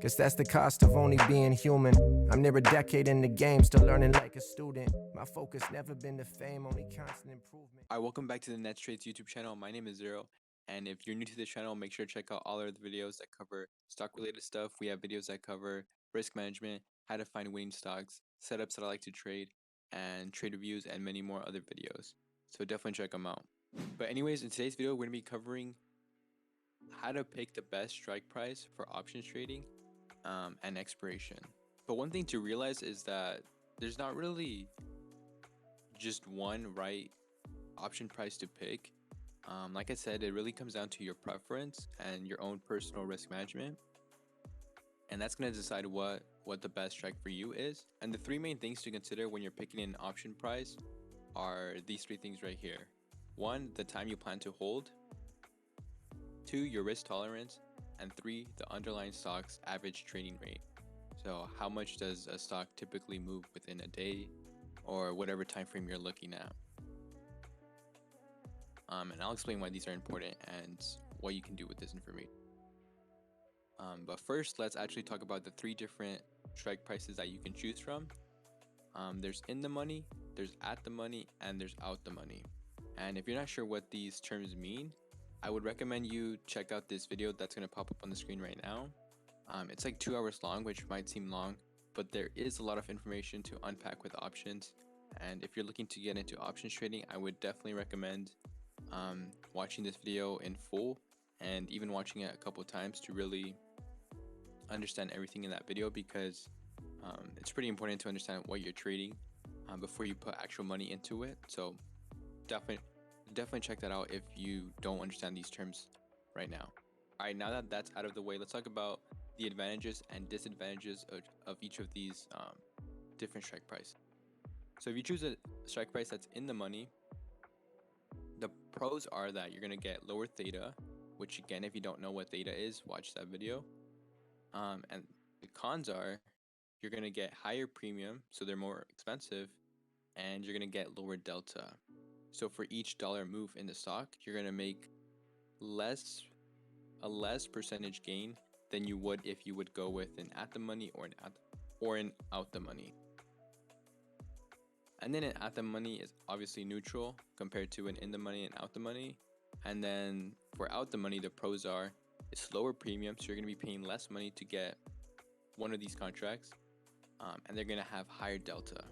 Guess that's the cost of only being human. I'm near a decade in the game, still learning like a student. My focus never been the fame, only constant improvement. Alright, welcome back to the Net Trades YouTube channel. My name is Zero, and if you're new to this channel, make sure to check out all our other videos that cover stock-related stuff. We have videos that cover risk management, how to find winning stocks, setups that I like to trade, and trade reviews, and many more other videos. So definitely check them out. But anyways, in today's video, we're going to be covering how to pick the best strike price for options trading and expiration. But one thing to realize is that there's not really just one right option price to pick. Like I said, it really comes down to your preference and your own personal risk management, and that's going to decide what the best strike for you is. And the three main things to consider when you're picking an option price are these three things right here. 1, the time you plan to hold. 2, your risk tolerance. And 3, the underlying stock's average trading rate. So how much does a stock typically move within a day or whatever time frame you're looking at. And I'll explain why these are important and what you can do with this information. But first, let's actually talk about the 3 different strike prices that you can choose from. There's in the money, there's at the money, and there's out the money. And if you're not sure what these terms mean, I would recommend you check out this video that's going to pop up on the screen right now. It's like 2 hours long, which might seem long, but there is a lot of information to unpack with options. And if you're looking to get into options trading, I would definitely recommend watching this video in full and even watching it a couple times to really understand everything in that video, because it's pretty important to understand what you're trading before you put actual money into it. So definitely check that out if you don't understand these terms right now. All right, now that that's out of the way, let's talk about the advantages and disadvantages of each of these different strike prices. So if you choose a strike price that's in the money, the pros are that you're going to get lower theta, which again, if you don't know what theta is, watch that video. And the cons are you're going to get higher premium, so they're more expensive, and you're going to get lower delta. So for each dollar move in the stock, you're going to make a less percentage gain than you would if you would go with an at the money or an out the money. And then an at the money is obviously neutral compared to an in the money and out the money. And then for out the money, the pros are it's lower premium, so you're going to be paying less money to get one of these contracts, and they're going to have higher delta.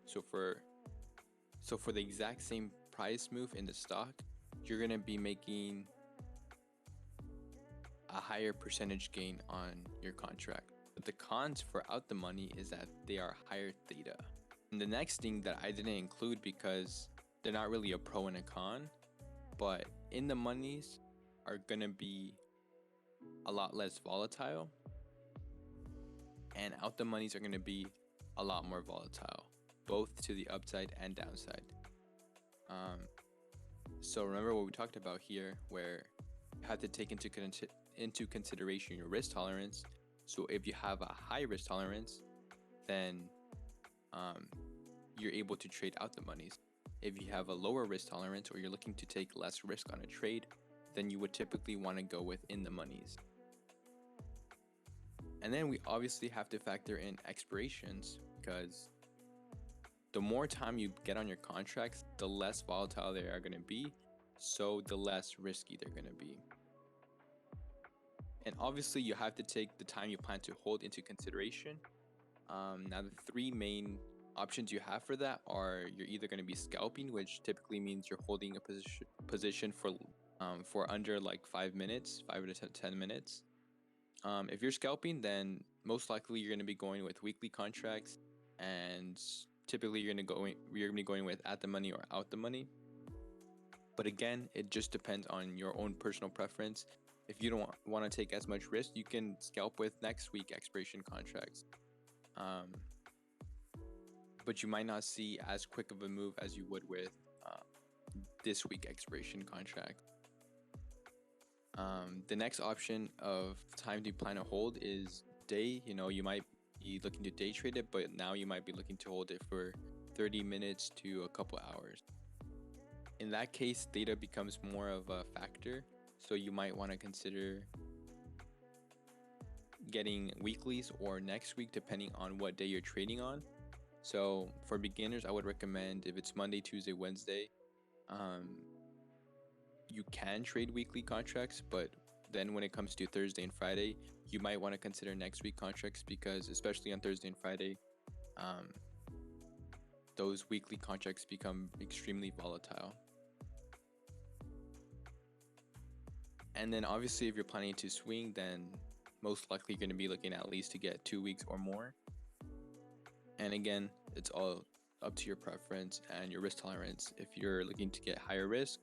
So for the exact same price move in the stock, you're going to be making a higher percentage gain on your contract. But the cons for out the money is that they are higher theta. And the next thing that I didn't include because they're not really a pro and a con, but in the monies are gonna be a lot less volatile, and out the monies are gonna be a lot more volatile, both to the upside and downside. So remember what we talked about here, where you have to take into consideration your risk tolerance. So if you have a high risk tolerance, then you're able to trade out the monies. If you have a lower risk tolerance or you're looking to take less risk on a trade, then you would typically want to go with in the monies. And then we obviously have to factor in expirations, because the more time you get on your contracts, the less volatile they are going to be, so the less risky they're going to be. And obviously you have to take the time you plan to hold into consideration. Now the 3 main options you have for that are you're either going to be scalping, which typically means you're holding a position for under like 5 minutes, 5 to 10 minutes. If you're scalping, then most likely you're going to be going with weekly contracts, and typically you're going to be going with at the money or out the money. But again, it just depends on your own personal preference. If you don't want to take as much risk, you can scalp with next week expiration contracts. But you might not see as quick of a move as you would with this week expiration contract. The next option of time to plan to hold is day. You might be looking to day trade it, but now you might be looking to hold it for 30 minutes to a couple hours. In that case, theta becomes more of a factor, so you might want to consider getting weeklies or next week, depending on what day you're trading on. So for beginners, I would recommend if it's Monday, Tuesday, Wednesday, you can trade weekly contracts, but then when it comes to Thursday and Friday, you might want to consider next week contracts, because especially on Thursday and Friday, those weekly contracts become extremely volatile. And then obviously if you're planning to swing, then most likely you're going to be looking at least to get 2 weeks or more. And again, it's all up to your preference and your risk tolerance. If you're looking to get higher risk,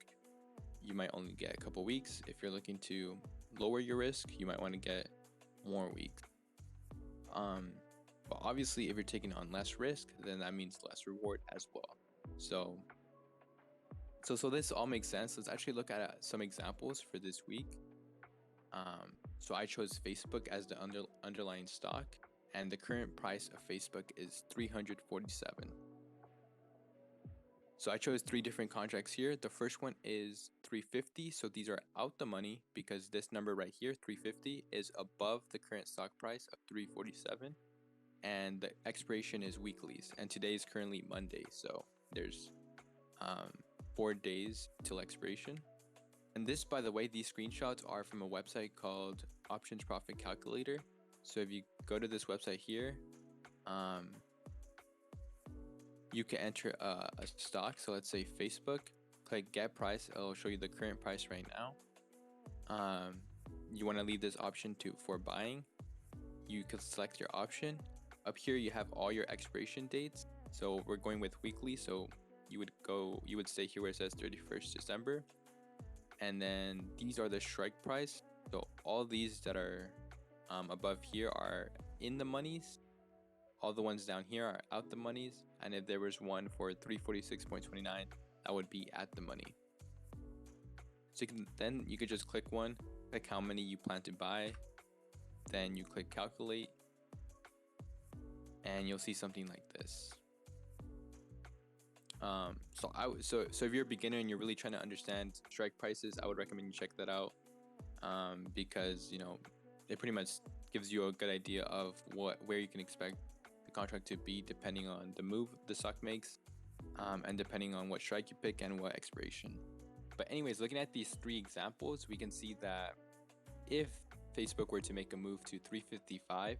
you might only get a couple weeks. If you're looking to lower your risk, you might want to get more weeks. But obviously if you're taking on less risk, then that means less reward as well. So this all makes sense. Let's actually look at some examples for this week. So I chose Facebook as the underlying stock, and the current price of Facebook is 347. So I chose 3 different contracts here. The first one is 350. So these are out the money, because this number right here, 350, is above the current stock price of 347. And the expiration is weeklies. And today is currently Monday. So there's 4 days till expiration. And this, by the way, these screenshots are from a website called Options Profit Calculator. So if you go to this website here, you can enter a stock. So let's say Facebook, click get price. It'll show you the current price right now. You want to leave this option for buying. You can select your option. Up here you have all your expiration dates. So we're going with weekly. So you would stay here where it says 31st December. And then these are the strike price. So all these that are above here are in the monies. All the ones down here are out the monies. And if there was one for 346.29, that would be at the money. So then you could just click one, click how many you plan to buy. Then you click calculate, and you'll see something like this. So if you're a beginner and you're really trying to understand strike prices, I would recommend you check that out, because it pretty much gives you a good idea of where you can expect the contract to be depending on the move the stock makes, and depending on what strike you pick and what expiration. But anyways, looking at these 3 examples, we can see that if Facebook were to make a move to 355,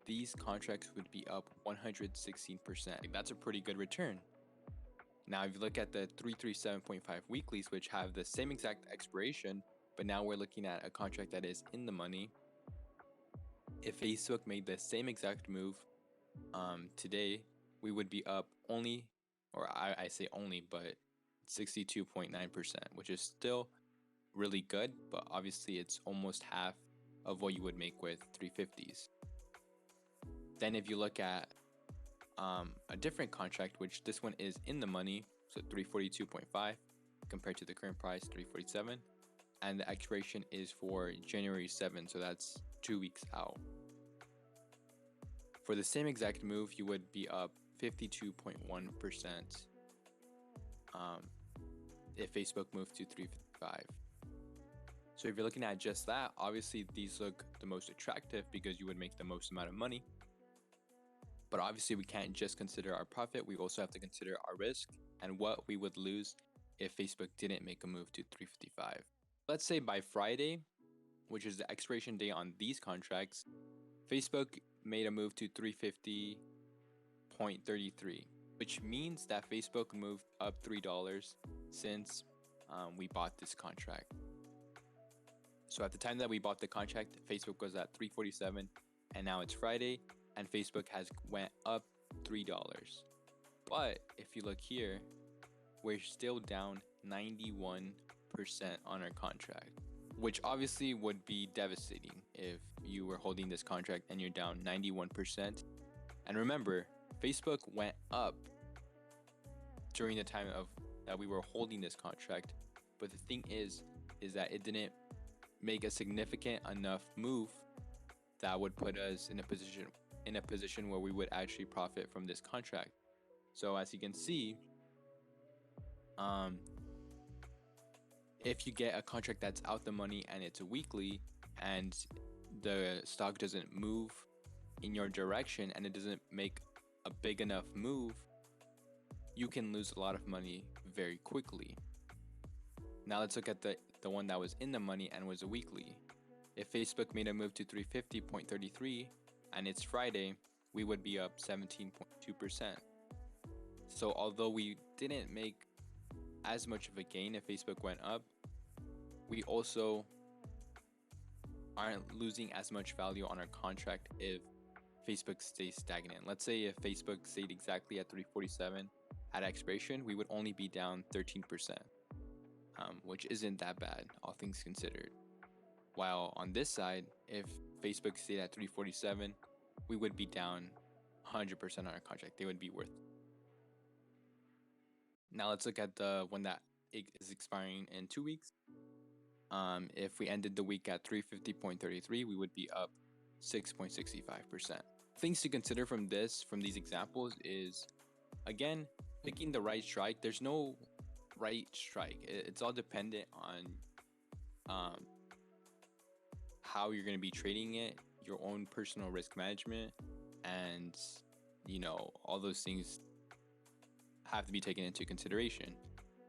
these contracts would be up 116%. That's a pretty good return. Now, if you look at the 337.5 weeklies, which have the same exact expiration, but now we're looking at a contract that is in the money. If Facebook made the same exact move today, we would be up only, or I say only, but 62.9%, which is still really good, but obviously it's almost half of what you would make with 350s. Then if you look at a different contract, which this one is in the money, so 342.5 compared to the current price 347, and the expiration is for January 7, so that's 2 weeks out. For the same exact move, you would be up 52.1% if Facebook moved to 355. So if you're looking at just that, obviously these look the most attractive because you would make the most amount of money. But obviously we can't just consider our profit, we also have to consider our risk and what we would lose if Facebook didn't make a move to 355. Let's say by Friday, which is the expiration date on these contracts, Facebook made a move to 350.33, which means that Facebook moved up $3 since we bought this contract. So at the time that we bought the contract, Facebook was at 347, and now it's Friday, and Facebook has went up $3. But if you look here, we're still down 91% on our contract, which obviously would be devastating if you were holding this contract and you're down 91%. And remember, Facebook went up during the time that we were holding this contract, but the thing is that it didn't make a significant enough move that would put us in a position where we would actually profit from this contract. So as you can see, if you get a contract that's out the money and it's a weekly and the stock doesn't move in your direction and it doesn't make a big enough move, you can lose a lot of money very quickly. Now let's look at the one that was in the money and was a weekly. If Facebook made a move to 350.33 and it's Friday, we would be up 17.2%. So although we didn't make as much of a gain if Facebook went up, we also aren't losing as much value on our contract if Facebook stays stagnant. Let's say if Facebook stayed exactly at 347 at expiration, we would only be down 13%, which isn't that bad, all things considered. While on this side, if Facebook stayed at 347, we would be down 100% on our contract. They would be worth. Now let's look at the one that is expiring in 2 weeks. If we ended the week at 350.33, we would be up 6.65%. Things to consider from these examples is, again, picking the right strike. There's no right strike. It's all dependent on how you're going to be trading it, your own personal risk management, and all those things have to be taken into consideration.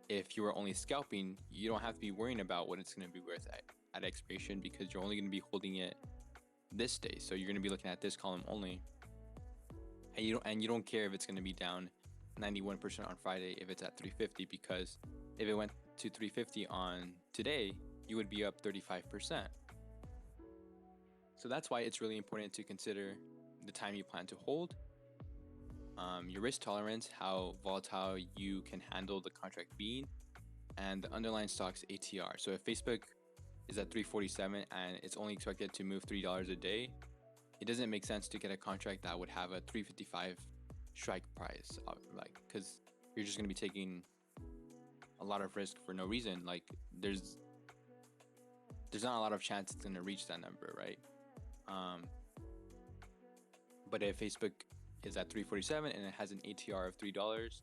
If you are only scalping, you don't have to be worrying about what it's going to be worth at expiration, because you're only going to be holding it this day. So you're going to be looking at this column only, and you don't care if it's going to be down 91% on Friday if it's at 350, because if it went to 350 on today, you would be up 35%. So that's why it's really important to consider the time you plan to hold, your risk tolerance, how volatile you can handle the contract being, and the underlying stock's ATR. So if Facebook is at 347 and it's only expected to move $3 a day, it doesn't make sense to get a contract that would have a 355 strike price, because you're just going to be taking a lot of risk for no reason. Like there's not a lot of chance it's going to reach that number, right? But if Facebook is at 347 and it has an ATR of $3,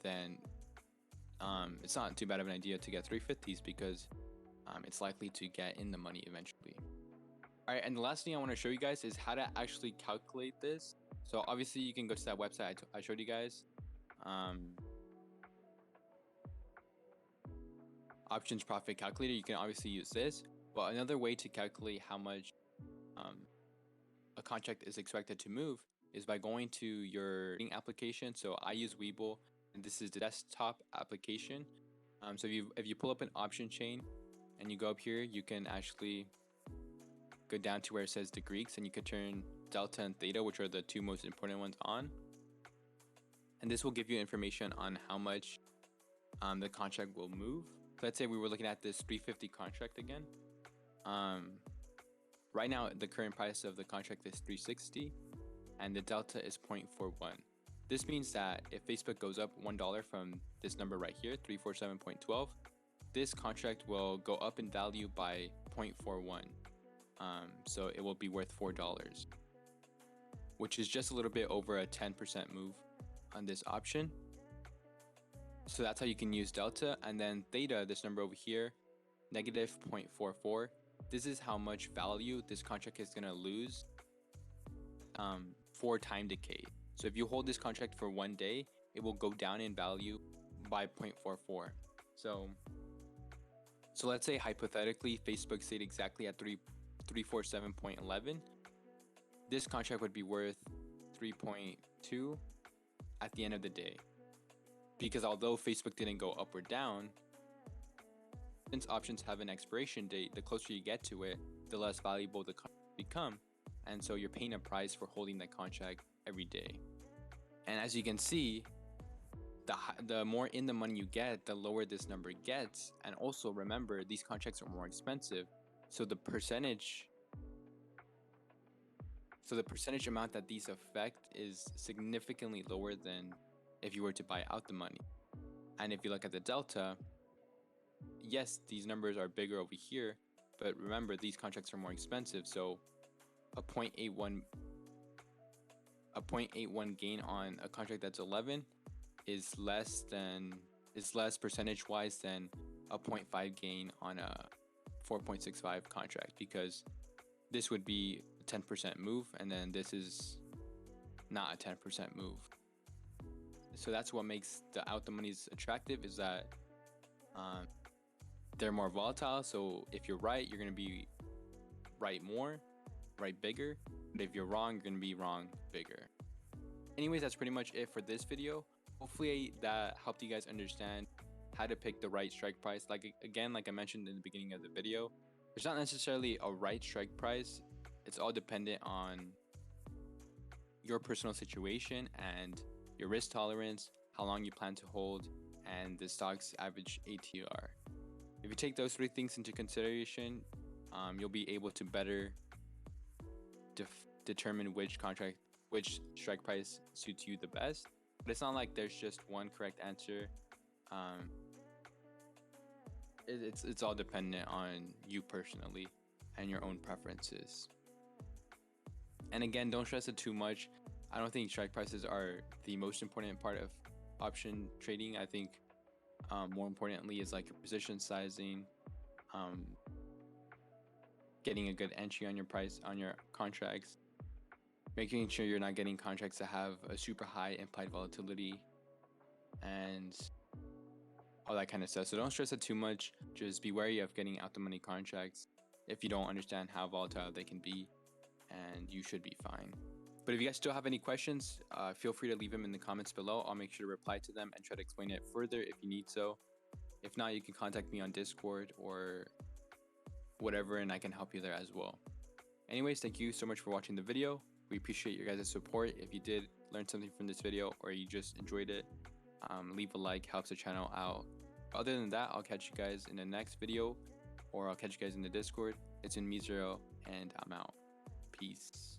then it's not too bad of an idea to get 350s, because it's likely to get in the money eventually. All right, and the last thing I want to show you guys is how to actually calculate this. So obviously you can go to that website I showed you guys, options profit calculator. You can obviously use this, but another way to calculate how much a contract is expected to move is by going to your application. So I use Webull, and this is the desktop application. So if you pull up an option chain and you go up here, you can actually go down to where it says the Greeks, and you can turn delta and theta, which are the two most important ones, on. And this will give you information on how much the contract will move. So let's say we were looking at this 350 contract again. Right now, the current price of the contract is 360, and the delta is 0.41. This means that if Facebook goes up $1 from this number right here, 347.12, this contract will go up in value by 0.41. So it will be worth $4, which is just a little bit over a 10% move on this option. So that's how you can use delta. And then theta, this number over here, negative 0.44. This is how much value this contract is going to lose for time decay. So if you hold this contract for 1 day, it will go down in value by 0.44. So let's say hypothetically Facebook stayed exactly at 347.11. This contract would be worth 3.2 at the end of the day. Because although Facebook didn't go up or down, since options have an expiration date, the closer you get to it, the less valuable the contract become. And so you're paying a price for holding that contract every day. And as you can see, the more in the money you get, the lower this number gets. And also remember, these contracts are more expensive. So the percentage amount that these affect is significantly lower than if you were to buy out the money. And if you look at the delta, yes, these numbers are bigger over here, but remember, these contracts are more expensive. So a 0.81 gain on a contract that's 11 is less percentage wise than a 0.5 gain on a 4.65 contract, because this would be a 10% move, and then this is not a 10% move. So that's what makes the out the monies attractive, is that they're more volatile. So if you're right, you're going to be right more, right bigger. But if you're wrong, you're going to be wrong bigger. Anyways, that's pretty much it for this video. Hopefully that helped you guys understand how to pick the right strike price. Like I mentioned in the beginning of the video, there's not necessarily a right strike price. It's all dependent on your personal situation and your risk tolerance, how long you plan to hold, and the stock's average ATR. If you take those three things into consideration, you'll be able to better determine which strike price suits you the best. But it's not like there's just one correct answer. It's all dependent on you personally and your own preferences. And again, don't stress it too much. I don't think strike prices are the most important part of option trading. I think more importantly is like your position sizing, getting a good entry on your contracts, making sure you're not getting contracts that have a super high implied volatility, and all that kind of stuff. So don't stress it too much. Just be wary of getting out the money contracts if you don't understand how volatile they can be, and you should be fine. But if you guys still have any questions, feel free to leave them in the comments below. I'll make sure to reply to them and try to explain it further if you need so. If not, you can contact me on Discord or whatever, and I can help you there as well. Anyways, thank you so much for watching the video. We appreciate your guys' support. If you did learn something from this video or you just enjoyed it, leave a like, helps the channel out. Other than that, I'll catch you guys in the next video, or I'll catch you guys in the Discord. It's been me, Zero, and I'm out. Peace.